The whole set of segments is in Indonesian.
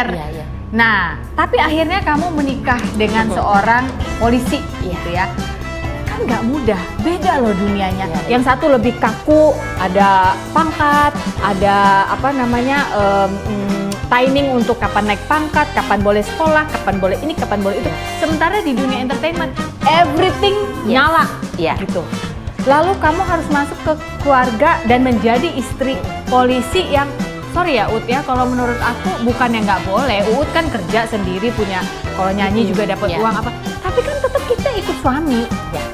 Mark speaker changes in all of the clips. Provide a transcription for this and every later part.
Speaker 1: militer.
Speaker 2: Iya.
Speaker 1: Nah, tapi akhirnya kamu menikah dengan seorang polisi, gitu ya. Kan nggak mudah, beda loh dunianya.
Speaker 2: Iya.
Speaker 1: Yang satu lebih kaku, ada pangkat, ada apa namanya timing untuk kapan naik pangkat, kapan boleh sekolah, kapan boleh ini, kapan boleh itu. Sementara di dunia entertainment, everything nyala, gitu. Lalu kamu harus masuk ke keluarga dan menjadi istri polisi yang, sorry ya Ut ya, kalau menurut aku bukan yang nggak boleh. Ut kan kerja sendiri, punya, kalau nyanyi juga dapat uang apa. Tapi kan tetap kita ikut suami.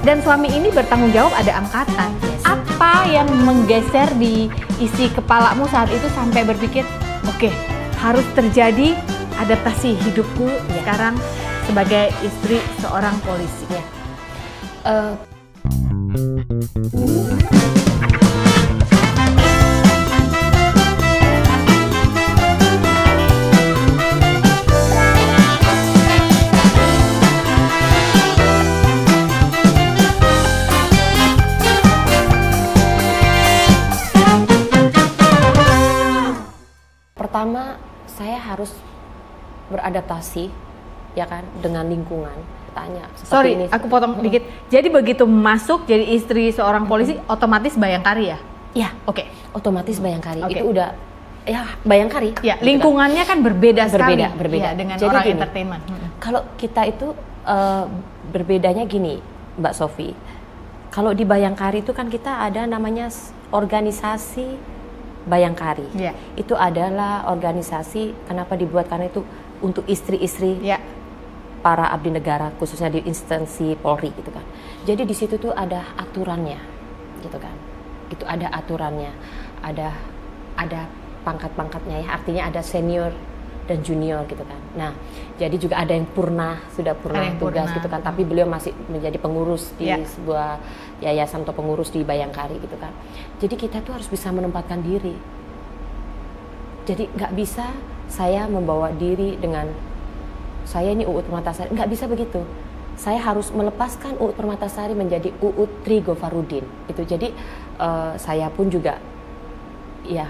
Speaker 1: Dan suami ini bertanggung jawab, ada angkatan. Apa yang menggeser di isi kepalamu saat itu sampai berpikir, oke, harus terjadi adaptasi hidupku sekarang sebagai istri seorang polisi.
Speaker 2: Pertama, saya harus beradaptasi, ya kan, dengan lingkungan. Tanya.
Speaker 1: Sorry,
Speaker 2: ini,
Speaker 1: aku potong dikit. Jadi begitu masuk jadi istri seorang polisi, otomatis Bayangkari ya?
Speaker 2: Ya,
Speaker 1: Oke.
Speaker 2: Otomatis Bayangkari. Itu udah, ya Bayangkari.
Speaker 1: Ya, lingkungannya kan berbeda sekali.
Speaker 2: Berbeda.
Speaker 1: Ya, dengan
Speaker 2: jadi
Speaker 1: orang
Speaker 2: gini,
Speaker 1: entertainment.
Speaker 2: Kalau kita itu berbedanya gini, Mbak Sofi. Kalau di Bayangkari itu kan kita ada namanya organisasi Bayangkari. Itu adalah organisasi, kenapa dibuat, karena itu untuk istri-istri para abdi negara, khususnya di instansi Polri gitu kan. Jadi di situ tuh ada aturannya, gitu kan. Itu ada aturannya, ada pangkat-pangkatnya ya. Artinya ada senior dan junior gitu kan. Nah, jadi juga ada yang sudah purna tugas gitu kan. Tapi beliau masih menjadi pengurus di sebuah yayasan atau pengurus di Bayangkari gitu kan. Jadi kita tuh harus bisa menempatkan diri. Jadi nggak bisa saya membawa diri dengan saya ini Uut Permatasari, nggak bisa begitu. Saya harus melepaskan Uut Permatasari menjadi Uut Tri Gofarudin. Itu jadi saya pun juga ya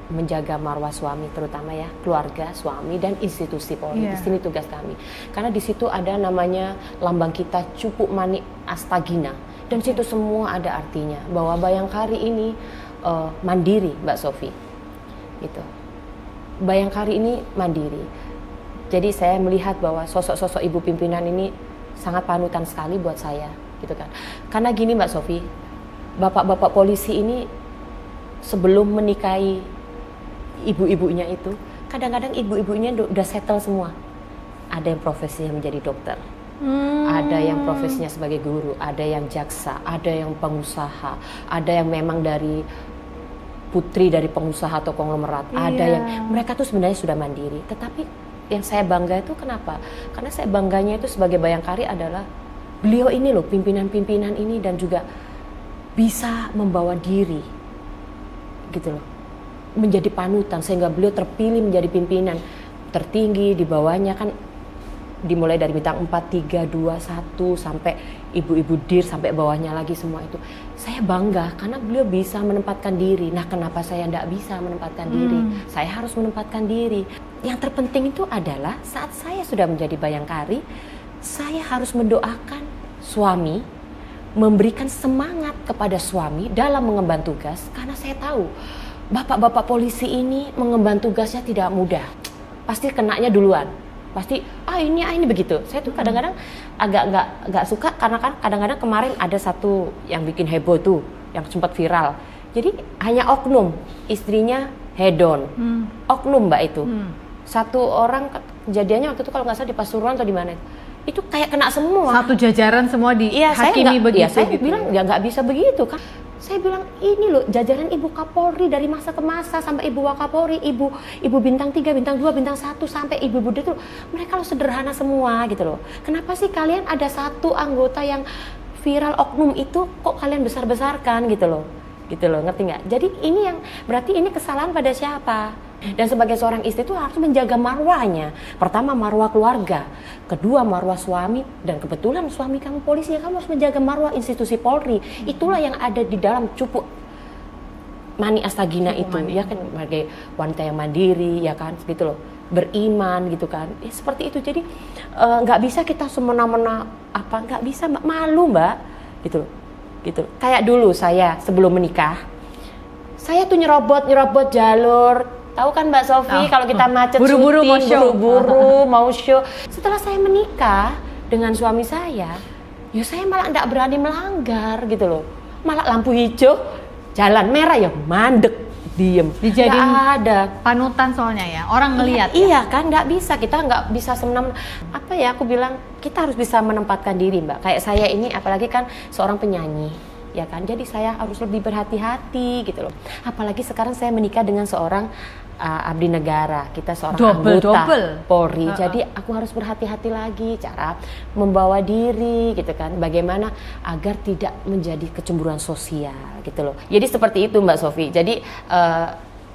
Speaker 2: menjaga marwah suami, terutama ya keluarga, suami dan institusi Polri. Di sini tugas kami. Karena di situ ada namanya lambang kita Cupu Mani Astagina. Dan situ semua ada artinya bahwa Bayangkari ini mandiri, Mbak Sofi. Gitu. Bayangkari ini mandiri. Jadi saya melihat bahwa sosok-sosok ibu pimpinan ini sangat panutan sekali buat saya, gitu kan. Karena gini Mbak Sofi, bapak-bapak polisi ini sebelum menikahi ibu-ibunya itu, kadang-kadang ibu-ibunya udah settle semua. Ada yang profesinya menjadi dokter, ada yang profesinya sebagai guru, ada yang jaksa, ada yang pengusaha, ada yang memang dari putri dari pengusaha atau konglomerat, ada yang mereka tuh sebenarnya sudah mandiri. Tetapi yang saya bangga itu kenapa? Karena saya bangganya itu sebagai Bayangkari adalah beliau ini loh, pimpinan-pimpinan ini, dan juga bisa membawa diri gitu loh, menjadi panutan sehingga beliau terpilih menjadi pimpinan tertinggi. Di bawahnya kan dimulai dari bintang 4, 3, 2, 1 sampai ibu-ibu dir, sampai bawahnya lagi semua itu. Saya bangga karena beliau bisa menempatkan diri. Nah, kenapa saya tidak bisa menempatkan diri? Saya harus menempatkan diri. Yang terpenting itu adalah saat saya sudah menjadi Bayangkari, saya harus mendoakan suami, memberikan semangat kepada suami dalam mengemban tugas, karena saya tahu bapak-bapak polisi ini mengemban tugasnya tidak mudah. Pasti kenanya duluan. Pasti ini begitu. Saya tuh kadang-kadang agak nggak suka karena kan kadang-kadang kemarin ada satu yang bikin heboh tuh, yang sempat viral. Jadi hanya oknum, istrinya hedon. Oknum Mbak itu. Satu orang kejadiannya waktu itu kalau nggak salah di Pasuruan atau di mana. Itu kayak kena semua.
Speaker 1: Satu jajaran semua dihakimi begitu.
Speaker 2: Iya, saya bilang nggak bisa begitu kan. Saya bilang ini loh jajaran Ibu Kapolri dari masa ke masa sampai Ibu Wakapolri, Ibu bintang 3, bintang 2, bintang 1 sampai Ibu Budi itu mereka lo sederhana semua gitu loh. Kenapa sih kalian ada satu anggota yang viral oknum itu kok kalian besar-besarkan gitu loh. Gitu loh, ngerti nggak? Jadi ini yang berarti ini kesalahan pada siapa? Dan sebagai seorang istri itu harus menjaga marwahnya. Pertama marwah keluarga, kedua marwah suami, dan kebetulan suami kamu polisi, kamu harus menjaga marwah institusi Polri. Itulah yang ada di dalam Cupu Mani Astagina itu, ya kan, sebagai wanita yang mandiri, ya kan, gitu loh. beriman gitu kan. Seperti itu. Jadi nggak bisa kita semena-mena nggak bisa, Mbak. Malu, Mbak, gitu. Kayak dulu saya sebelum menikah, saya tuh nyerobot jalur. Tahu kan Mbak Sofi, kalau kita macet
Speaker 1: buru-buru
Speaker 2: mau show. Setelah saya menikah dengan suami saya, ya saya malah nggak berani melanggar gitu loh. Malah lampu hijau, jalan merah ya mandek. Diem,
Speaker 1: dijadiin
Speaker 2: ada
Speaker 1: panutan soalnya ya, orang ngelihat.
Speaker 2: Iya kan, nggak bisa, kita nggak bisa semena-mena. Aku bilang kita harus bisa menempatkan diri, Mbak. Kayak saya ini, apalagi kan seorang penyanyi, ya kan. Jadi saya harus lebih berhati-hati gitu loh. Apalagi sekarang saya menikah dengan seorang abdi negara, kita seorang anggota Polri. Jadi aku harus berhati-hati lagi cara membawa diri gitu kan, bagaimana agar tidak menjadi kecemburuan sosial gitu loh. Jadi seperti itu Mbak Sofi. Jadi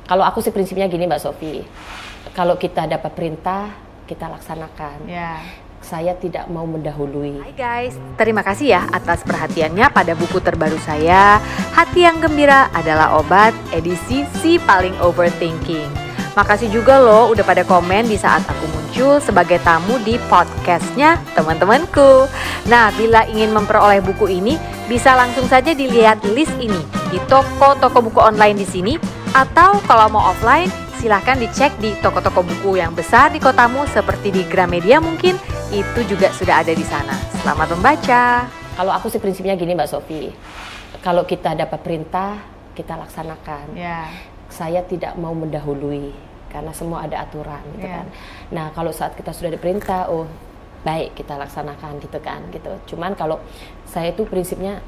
Speaker 2: kalau aku sih prinsipnya gini Mbak Sofi, kalau kita dapat perintah kita laksanakan. Saya tidak mau mendahului.
Speaker 3: Hai guys, terima kasih ya atas perhatiannya pada buku terbaru saya, Hati yang Gembira Adalah Obat, edisi Si Paling Overthinking. Makasih juga loh udah pada komen di saat aku muncul sebagai tamu di podcastnya teman-temanku. Nah, bila ingin memperoleh buku ini, bisa langsung saja dilihat list ini di toko-toko buku online di sini, atau kalau mau offline, silahkan dicek di toko-toko buku yang besar di kotamu seperti di Gramedia mungkin, itu juga sudah ada di sana. Selamat membaca.
Speaker 2: Kalau aku sih prinsipnya gini Mbak Sofi, kalau kita dapat perintah kita laksanakan. Saya tidak mau mendahului karena semua ada aturan gitu kan. Nah kalau saat kita sudah diperintah, baik kita laksanakan gitu kan gitu. Cuman kalau saya itu prinsipnya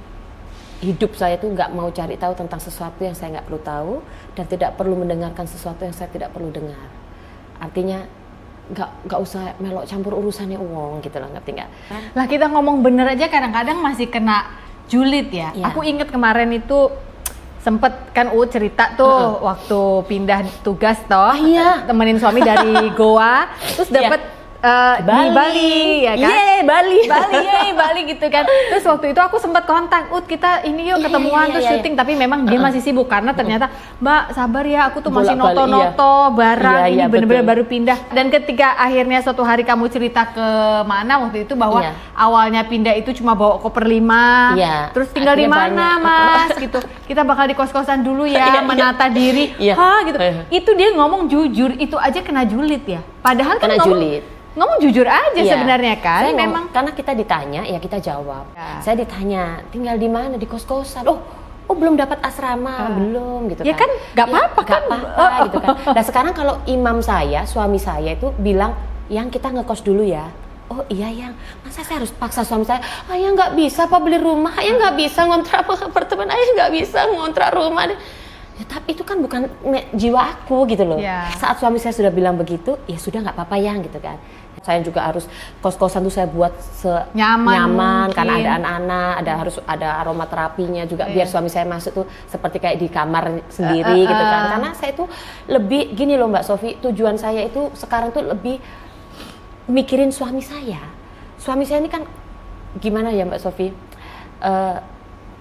Speaker 2: hidup saya tuh nggak mau cari tahu tentang sesuatu yang saya nggak perlu tahu, dan tidak perlu mendengarkan sesuatu yang saya tidak perlu dengar. Artinya nggak usah melok campur urusannya uang gitu loh, ngerti nggak?
Speaker 1: Lah kita ngomong bener aja kadang-kadang masih kena julid ya. Aku inget kemarin itu sempet kan cerita tuh waktu pindah tugas toh, temenin suami dari Goa, terus dapet di Bali ya kan? Bali gitu kan. Terus waktu itu aku sempat kontak, kita ini yuk ketemuan terus syuting, tapi memang dia masih sibuk karena ternyata Mbak sabar ya, aku tuh masih noto-noto barang, ini bener-bener baru pindah. Dan ketika akhirnya suatu hari kamu cerita ke mana waktu itu bahwa awalnya pindah itu cuma bawa koper 5, terus tinggal di mana Mas gitu. Kita bakal di kos-kosan dulu ya, menata diri. Gitu. Itu dia ngomong jujur, itu aja kena julid ya. Padahal kan ngomong jujur aja sebenarnya kan.
Speaker 2: Saya
Speaker 1: memang
Speaker 2: karena kita ditanya ya kita jawab. Saya ditanya tinggal di mana, di kos-kosan. Belum dapat asrama, belum gitu kan.
Speaker 1: Ya kan nggak apa-apa kan.
Speaker 2: Gitu kan. Nah sekarang kalau imam saya, suami saya itu bilang, yang kita ngekos dulu ya. Oh iya yang, masa saya harus paksa suami saya? Ayah nggak bisa Pak beli rumah, ayah nggak bisa ngontrak apartemen, ayah nggak bisa ngontrak rumah. Ya, tapi itu kan bukan jiwa aku gitu loh. Saat suami saya sudah bilang begitu, ya sudah nggak apa-apa yang gitu kan. Saya juga harus kos-kosan tuh saya buat nyaman karena ada anak-anak, harus ada aromaterapinya juga biar suami saya masuk tuh seperti kayak di kamar sendiri gitu kan. Karena saya tuh lebih gini loh Mbak Sofi, tujuan saya itu sekarang tuh lebih mikirin suami saya. Suami saya ini kan gimana ya Mbak Sofi?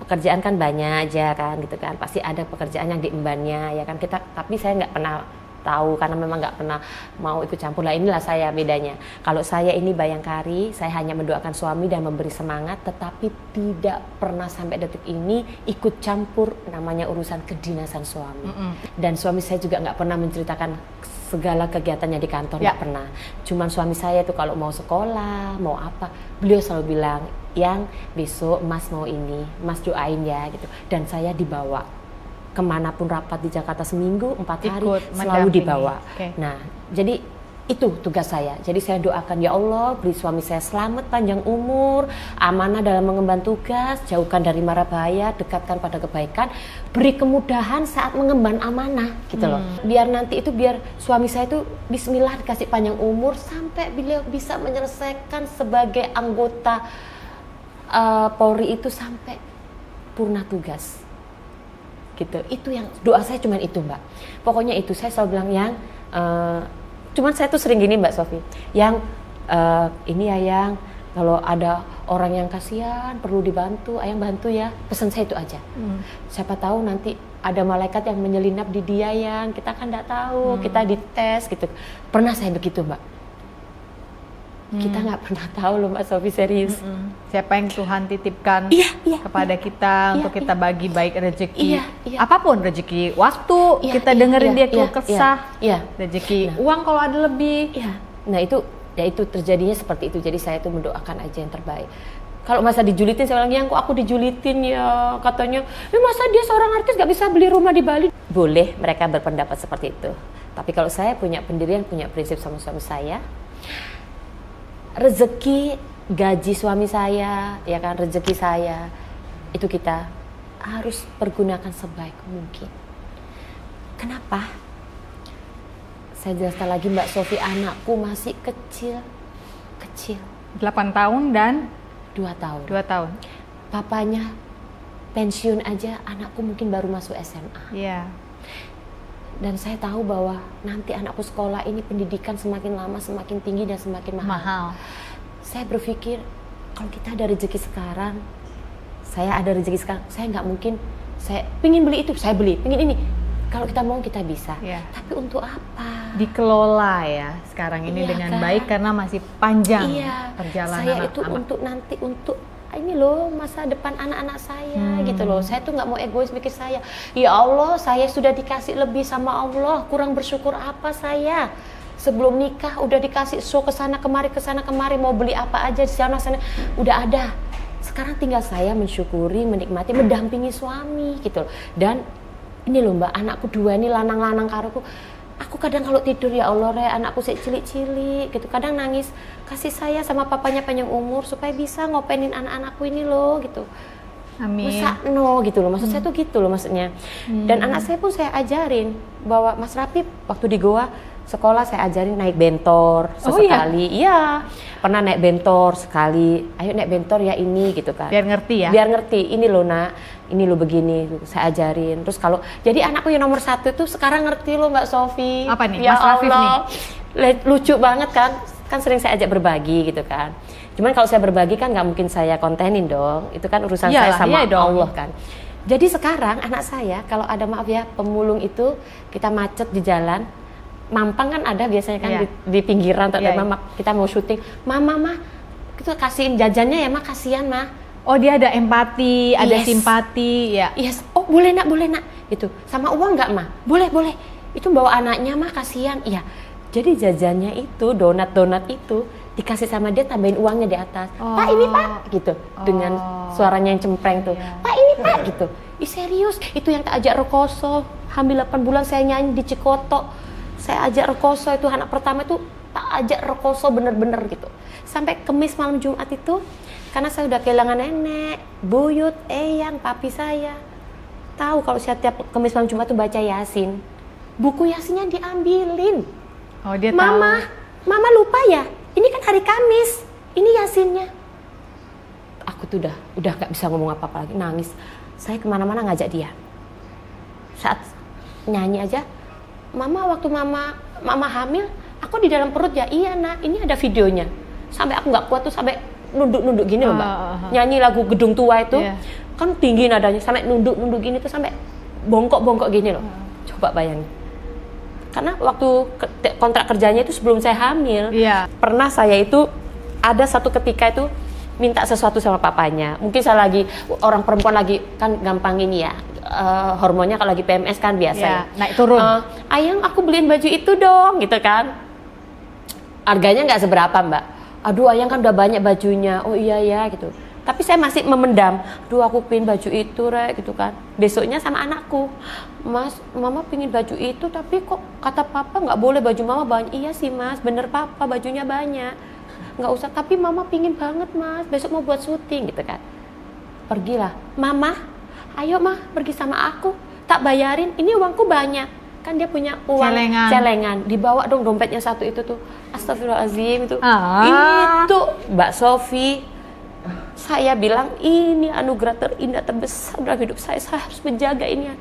Speaker 2: Pekerjaan kan banyak aja kan gitu kan, pasti ada pekerjaan yang diembannya ya kan kita, tapi saya nggak pernah tahu karena memang nggak pernah mau ikut campur. Lah inilah saya bedanya. Kalau saya ini Bayangkari, saya hanya mendoakan suami dan memberi semangat, tetapi tidak pernah sampai detik ini ikut campur namanya urusan kedinasan suami. Dan suami saya juga nggak pernah menceritakan segala kegiatannya di kantor, nggak pernah. Cuman suami saya itu kalau mau sekolah, mau apa, beliau selalu bilang, yang besok Mas mau ini, Mas doain ya gitu. Dan saya dibawa kemanapun rapat di Jakarta seminggu 4 hari selalu dibawa. Nah jadi itu tugas saya. Jadi saya doakan ya Allah beri suami saya selamat, panjang umur, amanah dalam mengemban tugas, jauhkan dari mara bahaya, dekatkan pada kebaikan, beri kemudahan saat mengemban amanah gitu loh. Biar nanti itu biar suami saya itu bismillah dikasih panjang umur sampai beliau bisa menyelesaikan sebagai anggota Polri itu sampai purna tugas gitu. Itu yang doa saya cuman itu Mbak. Pokoknya itu saya selalu bilang yang cuman saya tuh sering gini Mbak Sofi, yang ini ya yang kalau ada orang yang kasihan perlu dibantu, ayang bantu ya, pesan saya itu aja. Siapa tahu nanti ada malaikat yang menyelinap di dia yang kita kan nggak tahu, kita dites gitu. Pernah saya begitu Mbak. Kita nggak pernah tahu loh Mbak Sofi, serius.
Speaker 1: Siapa yang Tuhan titipkan kepada kita untuk kita bagi baik rezeki, apapun, rezeki waktu, kita dengerin dia keluh kesah, rezeki uang kalau ada lebih.
Speaker 2: Nah itu terjadinya seperti itu. Jadi saya tuh mendoakan aja yang terbaik. Kalau masa dijulitin, saya bilang, yang kok aku dijulitin ya, katanya, masa dia seorang artis gak bisa beli rumah di Bali? Boleh mereka berpendapat seperti itu. Tapi kalau saya punya pendirian, punya prinsip sama suami saya, rezeki, gaji suami saya, ya kan, rezeki saya, itu kita harus pergunakan sebaik mungkin. Kenapa? Saya jelaskan lagi Mbak Sofi, anakku masih kecil.
Speaker 1: 8 tahun dan
Speaker 2: 2 tahun.
Speaker 1: 2 tahun.
Speaker 2: Papanya pensiun aja, anakku mungkin baru masuk SMA.
Speaker 1: Iya.
Speaker 2: Dan saya tahu bahwa nanti anakku sekolah ini pendidikan semakin lama semakin tinggi dan semakin mahal. Saya berpikir kalau kita ada rezeki sekarang, saya nggak mungkin saya pingin beli itu, saya beli, pingin ini. Kalau kita mau kita bisa. Tapi untuk apa?
Speaker 1: Dikelola ya sekarang ini dengan baik karena masih panjang perjalanan.
Speaker 2: Saya itu untuk nanti, untuk ini loh masa depan anak-anak saya gitu loh. Saya tuh nggak mau egois mikir saya. Ya Allah, saya sudah dikasih lebih sama Allah, kurang bersyukur apa saya? Sebelum nikah udah dikasih show kesana kemari, mau beli apa aja di sana udah ada. Sekarang tinggal saya mensyukuri, menikmati, mendampingi suami gitu loh. Dan ini loh Mbak, anakku 2 ini lanang-lanang karuku. Aku kadang kalau tidur, ya Allah Re, anakku cilik-cilik gitu, kadang nangis, kasih saya sama papanya panjang umur supaya bisa ngopenin anak-anakku ini loh gitu.
Speaker 1: Amin.
Speaker 2: Masa no gitu loh, maksud saya tuh gitu loh maksudnya. Dan anak saya pun saya ajarin bahwa Mas Rapi waktu di Goa sekolah saya ajarin naik bentor sesekali. Iya, pernah naik bentor sekali. Ayo naik bentor ya ini gitu kan.
Speaker 1: Biar ngerti ya.
Speaker 2: Biar ngerti. Ini loh nak, ini loh begini. Saya ajarin. Terus kalau jadi anakku yang nomor 1 itu sekarang ngerti loh Mbak Sofi.
Speaker 1: Apa nih?
Speaker 2: Ya
Speaker 1: Mas Rafif
Speaker 2: Allah, nih. Lucu banget kan? Kan sering saya ajak berbagi gitu kan. Cuman kalau saya berbagi kan nggak mungkin saya kontenin dong. Itu kan urusan saya sama Allah kan. Jadi sekarang anak saya kalau ada maaf ya pemulung itu kita macet di jalan. Mampang kan ada biasanya kan di pinggiran atau mama kita mau syuting, mama itu kasihin jajannya ya mah, kasihan mah.
Speaker 1: Oh dia ada empati, ada simpati ya.
Speaker 2: Oh boleh nak gitu. Sama uang nggak mah? Boleh. Itu bawa anaknya mah kasihan. Iya. Jadi jajannya itu donat itu dikasih sama dia, tambahin uangnya di atas. Pak ini Pak gitu. Dengan suaranya yang cempreng tuh. Pak ini Pak gitu. Ih serius, itu yang tak ajak rekoso. Hamil 8 bulan saya nyanyi di Cikoto. Saya ajak rekoso itu anak pertama itu tak ajak rekoso bener-bener gitu. Sampai Kemis malam Jumat itu karena saya udah kehilangan nenek, buyut, eyang, papi saya. Tahu kalau setiap Kemis malam Jumat tuh baca Yasin. Buku Yasinnya diambilin.
Speaker 1: Oh dia
Speaker 2: Mama,
Speaker 1: tahu.
Speaker 2: Mama lupa ya. Ini kan hari Kamis. Ini Yasinnya. Aku tuh udah gak bisa ngomong apa-apa lagi, nangis. Saya kemana-mana ngajak dia. Saat nyanyi aja, Mama waktu mama hamil, aku di dalam perut ya. Iya nak, ini ada videonya. Sampai aku nggak kuat tuh sampai nunduk gini loh Mbak. Nyanyi lagu Gedung Tua itu kan tinggi nadanya, sampai nunduk gini tuh sampai bongkok gini loh. Coba bayangin. Karena waktu kontrak kerjanya itu sebelum saya hamil, pernah saya itu ada satu ketika itu minta sesuatu sama papanya. Mungkin saya lagi, orang perempuan lagi kan gampang ini ya. Hormonnya kalau lagi PMS kan biasa ya,
Speaker 1: naik turun.
Speaker 2: Ayang aku beliin baju itu dong gitu kan. Harganya nggak seberapa Mbak. Aduh Ayang kan udah banyak bajunya. Oh iya ya gitu. Tapi saya masih memendam. Aduh aku pingin baju itu Rek gitu kan. Besoknya sama anakku, Mas Mama pingin baju itu tapi kok kata Papa nggak boleh baju Mama banyak. Iya sih Mas, bener Papa bajunya banyak. Nggak usah, tapi Mama pingin banget Mas. Besok mau buat syuting gitu kan. Pergilah Mama. Ayo mah pergi sama aku, tak bayarin, ini uangku banyak. Kan dia punya uang celengan. Dibawa dong dompetnya satu itu tuh. Astagfirullahaladzim itu. Itu Mbak Sofi. Saya bilang ini anugerah terindah terbesar dalam hidup saya harus menjaga ini.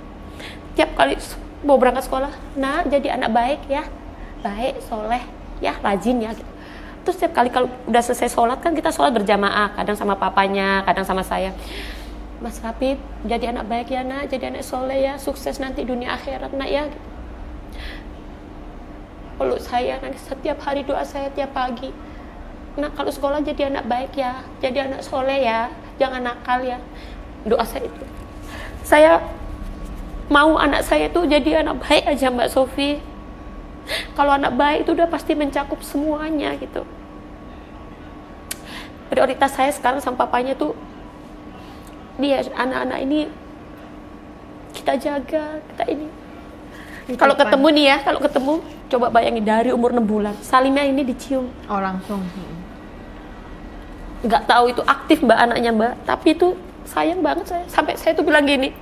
Speaker 2: Tiap kali mau berangkat sekolah, nah jadi anak baik ya. Baik, soleh, ya rajin ya gitu. Terus setiap kali kalau udah selesai sholat kan kita sholat berjamaah, kadang sama papanya, kadang sama saya. Mas Raffi jadi anak baik ya nak, jadi anak soleh ya, sukses nanti dunia akhirat nak ya. Peluk saya nanti setiap hari, doa saya tiap pagi. Nah kalau sekolah jadi anak baik ya, jadi anak soleh ya, jangan nakal ya. Doa saya itu. Saya mau anak saya tuh jadi anak baik aja Mbak Sofi. Kalau anak baik itu udah pasti mencakup semuanya gitu. Prioritas saya sekarang sama papanya tuh, dia anak-anak ini kita jaga, kita ini. Kalau ketemu nih ya, kalau ketemu coba bayangin dari umur 6 bulan, Salimah ini dicium.
Speaker 1: Oh langsung.
Speaker 2: Nggak tahu itu aktif Mbak anaknya Mbak, tapi itu sayang banget saya. Sampai saya tuh bilang gini,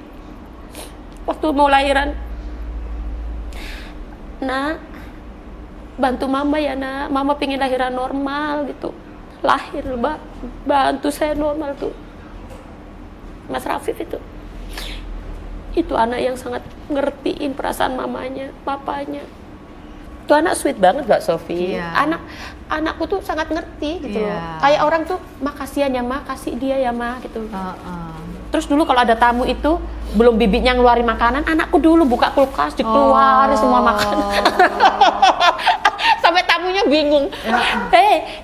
Speaker 2: waktu mau lahiran, nak bantu mama ya nak, mama pengen lahiran normal gitu. Lahir Mbak, bantu saya normal tuh. Mas Raffi itu anak yang sangat ngertiin perasaan mamanya, papanya. Itu anak sweet banget Mbak Sofi. Anakku tuh sangat ngerti gitu loh. Kayak orang tuh makasihan ya ma, kasih dia ya ma gitu. Terus dulu kalau ada tamu itu belum bibitnya ngeluarin makanan, anakku dulu buka kulkas dikeluarin semua makanan. Sampai tamunya bingung.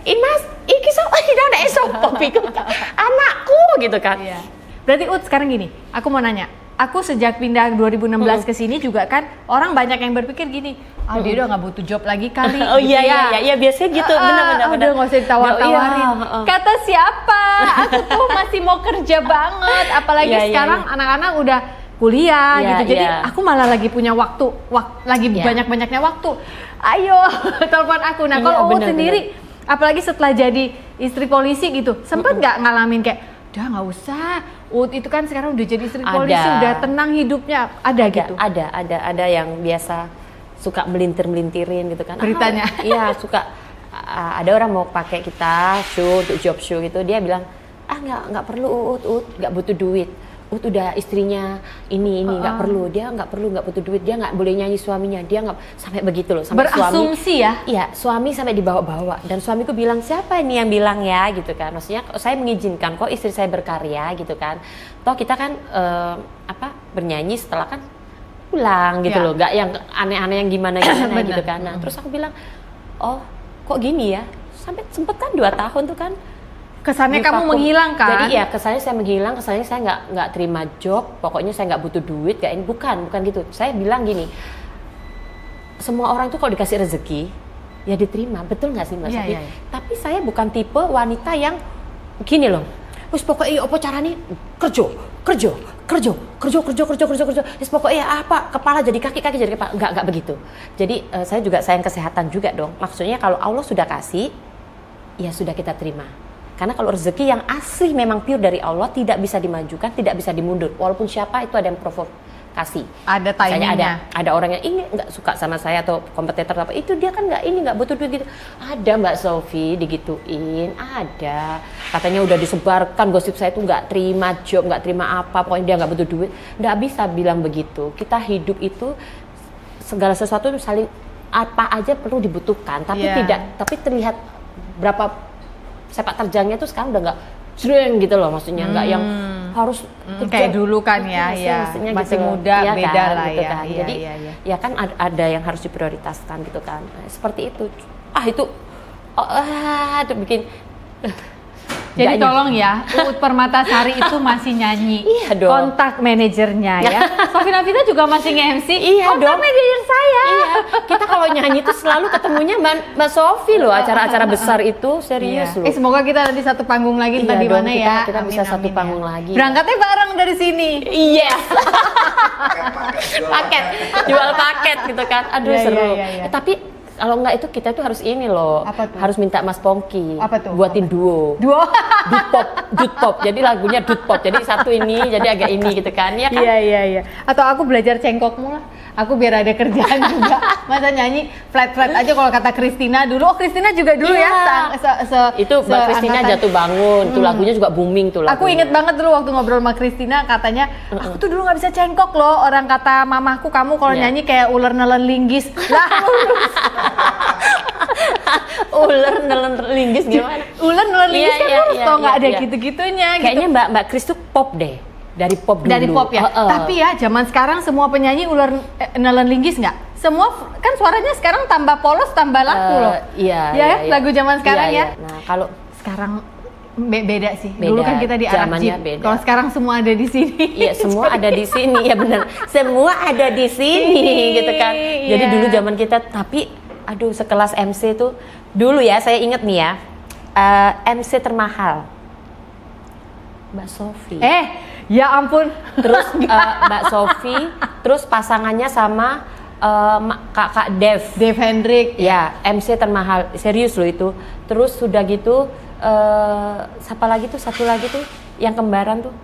Speaker 2: Mas, iki ada sopo bingung. Anakku gitu kan.
Speaker 1: Berarti sekarang gini, aku mau nanya. Aku sejak pindah 2016 ke sini juga kan orang banyak yang berpikir gini, dia udah nggak butuh job lagi kali.
Speaker 2: Oh gitu iya biasanya gitu, benar.
Speaker 1: Udah nggak usah ditawar-tawarin. Kata siapa? Aku tuh masih mau kerja banget, apalagi sekarang anak-anak udah kuliah gitu. Jadi aku malah lagi punya waktu lagi banyak-banyaknya waktu. Ayo telepon aku. Nah kalau Uut sendiri, apalagi setelah jadi istri polisi gitu, sempat nggak ngalamin kayak, udah nggak usah. Uut itu kan sekarang udah jadi istri polisi, udah tenang hidupnya, gitu.
Speaker 2: Ada yang biasa suka melintir-melintirin gitu kan.
Speaker 1: Beritanya.
Speaker 2: Iya, suka ada orang mau pakai kita untuk job show gitu, dia bilang, nggak perlu Uut nggak butuh duit. Uut udah istrinya ini nggak perlu, dia nggak butuh duit, dia nggak boleh nyanyi suaminya, dia nggak, sampai begitu loh, sampai
Speaker 1: berasumsi
Speaker 2: suami, ya suami sampai dibawa-bawa. Dan suamiku bilang, siapa ini yang bilang ya gitu kan, maksudnya saya mengizinkan kok istri saya berkarya gitu kan, toh kita kan bernyanyi setelah kan pulang gitu loh, nggak yang aneh-aneh yang gimana gitu kan. Nah terus aku bilang, oh kok gini ya, sampai sempet kan 2 tahun tuh kan.
Speaker 1: Kesannya kamu menghilang kan?
Speaker 2: Jadi kesannya saya menghilang, kesannya saya nggak terima job, pokoknya saya nggak butuh duit, bukan gitu. Saya bilang gini, semua orang tuh kalau dikasih rezeki, ya diterima, betul nggak sih Mbak Sofi? Tapi saya bukan tipe wanita yang gini loh, wis pokoknya apa caranya kerja. Wis pokoknya apa, kepala jadi kaki jadi kepala, nggak begitu. Jadi saya juga sayang kesehatan juga dong. Maksudnya kalau Allah sudah kasih, ya sudah kita terima. Karena kalau rezeki yang asli memang pure dari Allah, tidak bisa dimajukan, tidak bisa dimundur. Walaupun siapa itu ada yang provokasi.
Speaker 1: Ada timingnya.
Speaker 2: Ada orang yang ini nggak suka sama saya atau kompetitor apa, itu dia kan nggak butuh duit gitu. Ada Mbak Sofi digituin, ada. Katanya udah disebarkan gosip saya itu nggak terima job, nggak terima apa, pokoknya dia nggak butuh duit. Nggak bisa bilang begitu. Kita hidup itu segala sesuatu saling apa aja perlu dibutuhkan, tapi tapi terlihat berapa sepak terjangnya tuh sekarang udah nggak jreng gitu loh, maksudnya nggak yang harus
Speaker 1: kayak dulu kan masih
Speaker 2: gitu
Speaker 1: muda
Speaker 2: ya
Speaker 1: beda
Speaker 2: kan,
Speaker 1: lah
Speaker 2: gitu
Speaker 1: ya.
Speaker 2: Kan. Jadi ya kan ada yang harus diprioritaskan gitu kan. Nah, seperti itu. Itu bikin.
Speaker 1: Jadi tolong ya, Uut Permatasari itu masih nyanyi.
Speaker 2: Iya dong.
Speaker 1: Kontak manajernya ya. Sofi Nafita juga masih nge-MC.
Speaker 2: Iya
Speaker 1: kontak manajer saya.
Speaker 2: Iya. Kita kalau nyanyi itu selalu ketemunya Mbak Sofi loh, acara-acara besar itu serius loh.
Speaker 1: Semoga kita nanti satu panggung lagi entah di mana ya.
Speaker 2: Kita bisa satu panggung lagi.
Speaker 1: Berangkatnya bareng dari sini.
Speaker 2: Yes. Jual paket gitu kan. Aduh seru. Tapi kalau enggak itu kita tuh harus ini loh, harus minta Mas Pongki buatin duo. Dut pop. Jadi lagunya dut pop. Jadi satu ini, jadi agak ini gitu kan, ya kan?
Speaker 1: Iya. Atau aku belajar cengkokmu lah. Aku biar ada kerjaan juga. Masa nyanyi flat aja kalau kata Christina dulu. Oh Christina juga dulu
Speaker 2: itu Mbak Christina jatuh bangun. Tuh lagunya juga booming tuh lagunya.
Speaker 1: Aku inget banget dulu waktu ngobrol sama Christina, katanya aku tuh dulu nggak bisa cengkok loh. Orang kata mamahku, kamu kalau nyanyi kayak ular nelen linggis. Lah
Speaker 2: ular nelen linggis gimana?
Speaker 1: Ular nelen linggis kan lurus toh, nggak ada gitu-gitunya.
Speaker 2: Kayaknya Mbak Chris tuh pop deh. dari pop dulu.
Speaker 1: Dari pop ya. Tapi ya zaman sekarang semua penyanyi nelen linggis nggak? Semua kan suaranya sekarang tambah polos, tambah laku loh.
Speaker 2: Iya.
Speaker 1: Lagu zaman sekarang ya.
Speaker 2: Nah kalau
Speaker 1: sekarang beda sih.
Speaker 2: Beda,
Speaker 1: dulu kan kita di Arab Jeep. Kalau sekarang semua ada di sini.
Speaker 2: Iya semua ada di sini ya benar. Semua ada di sini gitu kan. Jadi dulu zaman kita tapi aduh sekelas MC tuh dulu ya saya inget nih ya MC termahal Mbak Sofi.
Speaker 1: Ya ampun.
Speaker 2: Terus Mbak Sofi, terus pasangannya sama kakak Dave Hendrik. Ya, MC termahal, serius loh itu. Terus sudah gitu, siapa lagi tuh? Satu lagi tuh, yang kembaran tuh.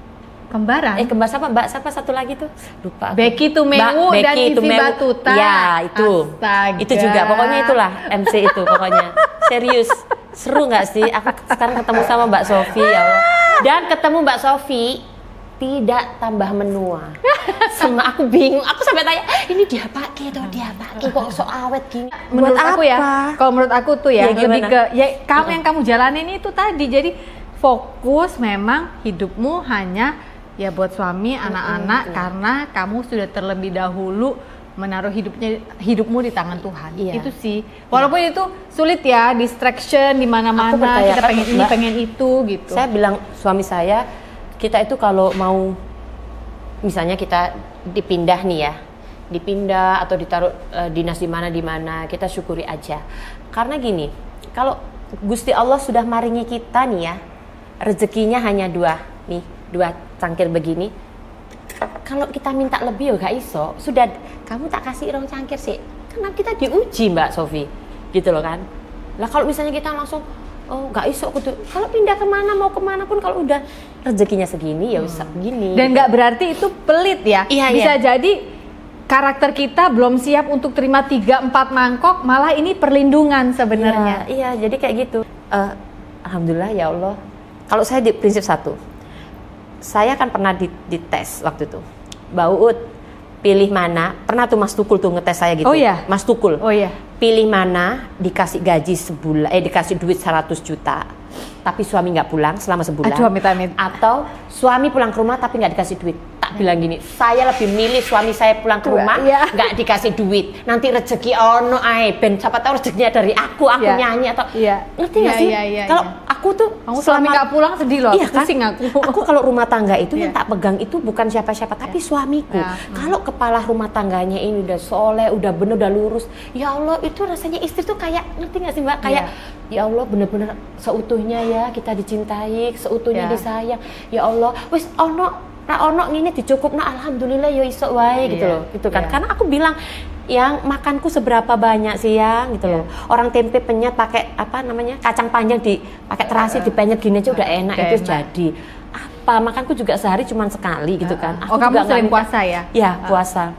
Speaker 1: Kembaran?
Speaker 2: Kembar siapa? Mbak siapa satu lagi tuh? Lupa.
Speaker 1: Becky Tumewu dan Ivy Batuta.
Speaker 2: Ya itu.
Speaker 1: Astaga.
Speaker 2: Itu juga, pokoknya itulah MC itu pokoknya. Serius. Seru nggak sih? Aku sekarang ketemu sama Mbak Sofi ya Allah. Dan ketemu Mbak Sofi tidak tambah menua. Sama aku bingung, aku sampai tanya, ini dia pakai atau dia pakai kok so awet gini.
Speaker 1: Menurut aku ya, kalau menurut aku tuh ya, lebih ke yang kamu jalanin itu tadi. Jadi fokus memang hidupmu hanya ya buat suami, anak-anak karena kamu sudah terlebih dahulu menaruh hidupmu di tangan Tuhan. Itu sih. Walaupun itu sulit ya, distraction di mana-mana, kita pengen ini, pengen itu gitu.
Speaker 2: Saya bilang suami saya, kita itu kalau mau misalnya kita dipindah nih ya, dipindah atau ditaruh dinas di mana, kita syukuri aja. Karena gini, kalau Gusti Allah sudah maringi kita nih ya, rezekinya hanya dua cangkir begini. Kalau kita minta lebih ya gak iso. Sudah kamu tak kasih rong cangkir sih. Karena kita diuji Mbak Sofi, gitu loh kan. Lah kalau misalnya kita langsung gak iso kalau pindah kemana mau kemana pun kalau udah rezekinya segini ya usah begini.
Speaker 1: Dan gak berarti itu pelit ya. Bisa jadi karakter kita belum siap untuk terima 3-4 mangkok, malah ini perlindungan sebenarnya.
Speaker 2: Iya, jadi kayak gitu. Alhamdulillah ya Allah. Kalau saya di prinsip satu, saya kan pernah dites waktu itu. Mbak Uut, pilih mana? Pernah tuh Mas Tukul tuh ngetes saya gitu.
Speaker 1: Oh iya?
Speaker 2: Mas Tukul.
Speaker 1: Oh iya.
Speaker 2: Pilih mana dikasih gaji sebulan, dikasih duit 100 juta, tapi suami nggak pulang selama sebulan.
Speaker 1: Aduh, amit-amit.
Speaker 2: Atau suami pulang ke rumah tapi nggak dikasih duit. Tak bilang gini, saya lebih milih suami saya pulang ke rumah nggak dikasih duit. Nanti rezeki ono ben siapa tahu rezekinya dari aku nyanyi atau ngerti nggak sih? Kalau aku tuh
Speaker 1: suami nggak pulang sedih loh.
Speaker 2: Iya kan? Aku kalau rumah tangga itu yang tak pegang itu bukan siapa-siapa tapi suamiku. Kalau kepala rumah tangganya ini udah soleh, udah bener, udah lurus, ya Allah itu rasanya istri tuh kayak ngerti nggak sih Mbak? Kayak ya Allah bener-bener seutuhnya ya kita dicintai, seutuhnya disayang. Ya Allah, wis ono ngene dicukupno alhamdulillah ya iso wae gitu loh. Gitu kan. Karena aku bilang yang makanku seberapa banyak sih yang gitu loh. Orang tempe penyet pakai kacang panjang pakai terasi dipenyet gini aja udah enak itu jadi. Apa makanku juga sehari cuma sekali gitu kan.
Speaker 1: Aku kamu sering puasa ya?
Speaker 2: Ya puasa.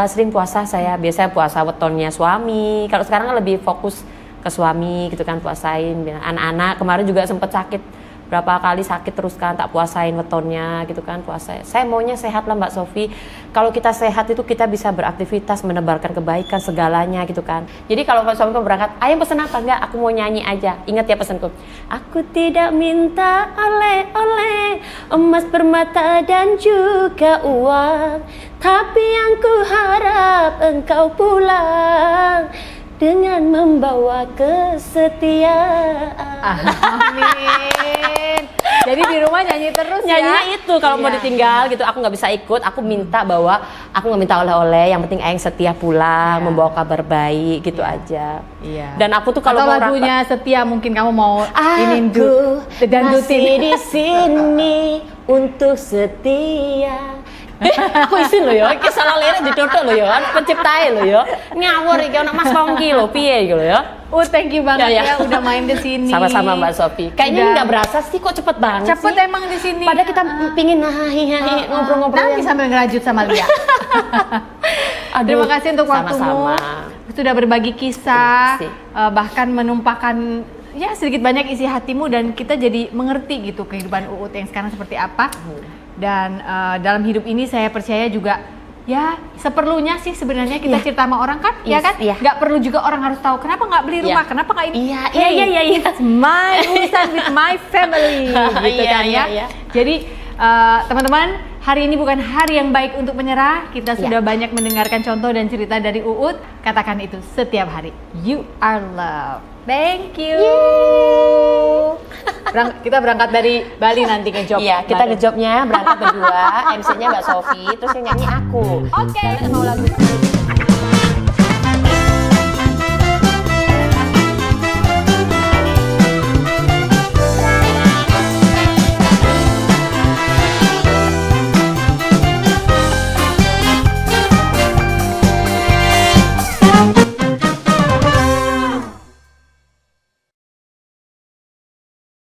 Speaker 2: Sering puasa saya biasanya puasa wetonnya suami. Kalau sekarang lebih fokus ke suami gitu kan, puasain anak-anak. Kemarin juga sempet sakit berapa kali sakit terus kan, tak puasain wetonnya gitu kan, puasa. Saya maunya sehat lah Mbak Sofi. Kalau kita sehat itu kita bisa beraktivitas, menebarkan kebaikan segalanya gitu kan. Jadi kalau suamiku berangkat, ayo pesen apa? Enggak, aku mau nyanyi aja. Ingat ya pesanku. Aku tidak minta oleh-oleh, emas, permata dan juga uang, tapi yang ku harap engkau pulang dengan membawa kesetiaan.
Speaker 1: Amin. Jadi di rumah nyanyi terus
Speaker 2: nyanyinya itu kalau mau ditinggal gitu aku nggak bisa ikut, aku minta bahwa aku nggak minta oleh-oleh, yang penting Aing setia pulang, membawa kabar baik gitu aja. Dan aku tuh kalau
Speaker 1: mau lagunya setia mungkin kamu mau
Speaker 2: aku masih di sini untuk setia. Aku isin lho ya, iki salah lirik ditotok lho ya, penciptae lho ya. Ngawur iki ana Mas Kongki lho, piye iki lho ya.
Speaker 1: Thank you banget ya udah main di sini.
Speaker 2: Sama-sama Mbak Sofi. Kayaknya nggak berasa sih kok cepet banget
Speaker 1: sih. Cepet emang di sini.
Speaker 2: Padahal kita pingin ngobrol-ngobrol
Speaker 1: nanti sambil ngerajut sama Lia. Terima kasih untuk waktumu. Sudah berbagi kisah, bahkan menumpahkan ya sedikit banyak isi hatimu dan kita jadi mengerti gitu kehidupan Uut yang sekarang seperti apa. Dan dalam hidup ini saya percaya juga ya seperlunya sih sebenarnya kita cerita sama orang kan, ya kan? Nggak perlu juga orang harus tahu kenapa nggak beli rumah, kenapa nggak ini.
Speaker 2: Iya.
Speaker 1: My urusan with my family, gitu kan ya. Jadi teman-teman hari ini bukan hari yang baik untuk menyerah. Kita sudah banyak mendengarkan contoh dan cerita dari Uut. Katakan itu setiap hari. You are loved. Thank you. Kita berangkat dari Bali nanti ke job.
Speaker 2: Iya, kita ngejobnya berangkat berdua. MC-nya Mbak Sofi, terus yang nyanyi aku.
Speaker 1: Oke.
Speaker 2: Kalian mau lagu